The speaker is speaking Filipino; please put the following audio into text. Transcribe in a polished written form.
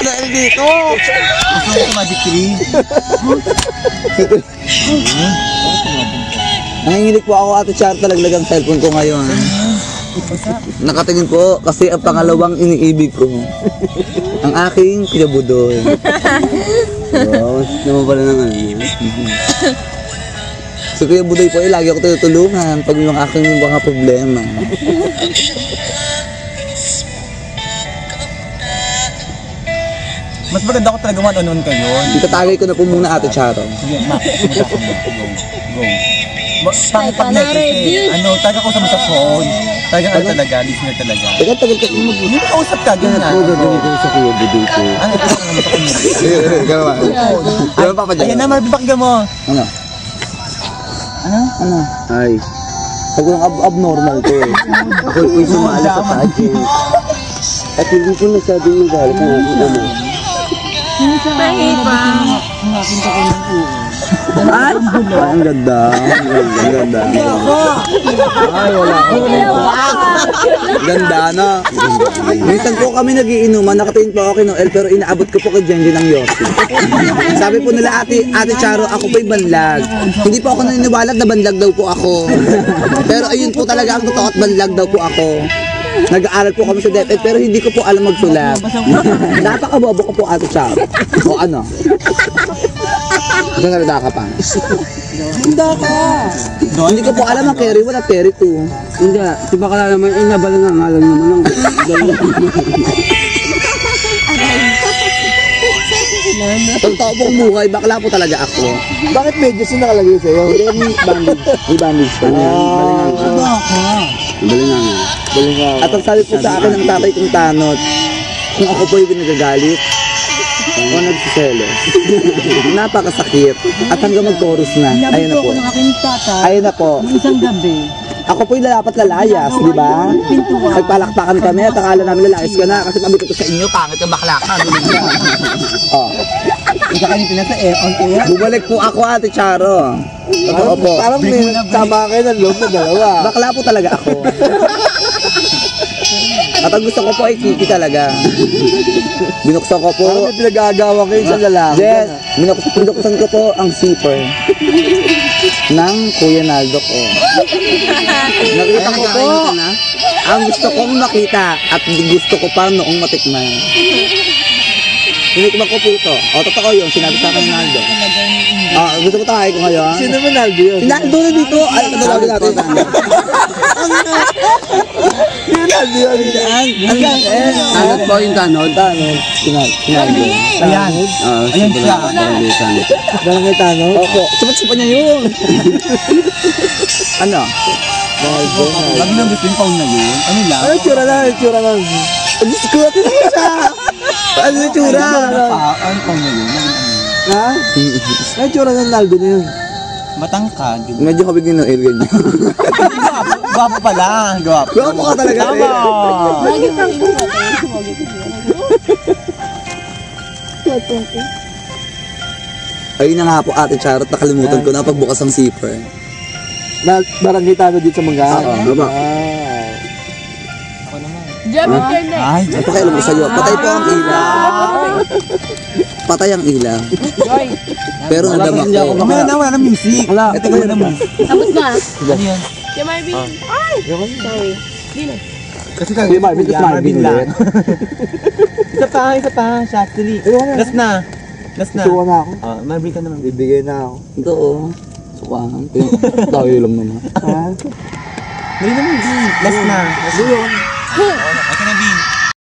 Dahil dito. Gusto ko magic tree. Nanginginig po ako, Ate Char, talaglag ang cellphone ko ngayon. Nakatingin po kasi ang pangalawang iniibig ko. Ang aking Kuya Budoy. Wow, naman pala naman. Si Kuya Budoy po lagi ako tutulungan pag yung aking mga problema. Mas maganda ko talaga one-on-one kayo. Itatagay ko na po muna, Ate Charo. Sige, Mac. Go. Pangit pa na kasi, taga ko sa phone. Taga talaga, listener talaga. Teka, tagal ka kung Hindi ka usap ka, ganyan. gagawin ko sa Kuya Budoy ko. Ano ito ang naman sa kanya? Gano'n ba? Gano'n pa pa dyan? Ayan na, Marvin, pakinggan mo. Ano? Ano? Ay. Sabi ko abnormal to eh. Ako po'y sumala sa project. At hindi ko nasabing yung galit na natin. Mahipa. Ay! Ang ganda. Ang ganda. Ay, wala ko. Ganda, no? Minsan po kami nagiinuman, nakatingin po ako kay Noel, pero inaabot ko po kay Jenji ng Yossi. Sabi po nila, Ate Charo, ako po'y banlag. Hindi po ako naniniwalag na banlag daw po ako. Pero ayun po talaga ang totoo at banlag daw po ako. Nag-aaral po kami sa DepEd pero hindi ko po alam magsulat. Napakabobo ko po, Ate Charo. O ano? Kasi nalada ka pa. Hindi ka. Hindi ko po alam ang carry 1 at carry 2. Hindi, di ba kala naman, nabala nga nga lang naman ang Totoo pong buhay, bakla po talaga ako. Bakit medyo yung nakalagay sa'yo? May bandage pa niya. Balingan nga. At ang sabi po sa akin ng tatay kong tanot, kung ako po yung nagagalit, o nagsiselos. Napakasakit. At hanggang mag-chorus na. Ayun na po. Ayun na po. isang gabi. Ako po yung lalapat lalayas, di ba? Nagpalakpakan kami at akala namin lalayas ka na kasi pabito ko sa inyo, pangit yung bakla ka. Oh. Ika kanito na sa on air. Bumalik po ako, Ate Charo. Totoo po. Parang may tama kayo ng loob na dalawa. Bakla po talaga ako. At ang gusto ko po ay kiki talaga. Binuksan ko po. Parang may pinag-aagawa kayo sa lalaki. Yes, binuksan ko po ang zipper ng Kuya Naldo ko. Nakita ko po ang gusto kong makita at gusto ko pa noong matikman. Tinikman ko po ito. O, totoo yun. Sinabi sa akin ni Naldo. Gusto ko tayo ko ngayon. Sino man Naldo yun? Si Naldo na dito. Ay, katulogin natin. Sino Naldo yun? Tanod po yung tanod. Sinaldo. Ayan. Ayan siya. Barangay Tanod? Opo. Sipat-sipat niya yun. Ano? Sabi lang gusto yung paun na yun. Ano lang? Ay, tsura lang. Ang gusto ko natin na siya. Ano yung tsura? Ano paun na yun? Ha? Ay, tsura ng Naldo na yun. Matangkad. Medyo kabig ni Noel ganyan. Gwapo pala. Gwapo ka talaga. Tama. Ayun na nga po, Ate Charot, nakalimutan ko na pagbukas ang zipper. Barangay Tanod dito sa Manggaan? Oo, baba. Ako naman. Ay, Ito kailan ko sa'yo. Patay po ang ilaw. Patay ang ilaw. Pero nadama ko. wala na music. Ito wala na music. Tapos na. Ano yan? Kaya Marvin. Ay! Sorry. Di na. Kasi Kuya Marvin, tapos Marvin lang. Isa pa. Actually. Last na. Suwa na ako. Marvin ka naman. Bibigay na ako. Ito oh. Sukaan. Tayo lang naman. Ha? Dali naman, Vin. Last na. Ito na, Vin.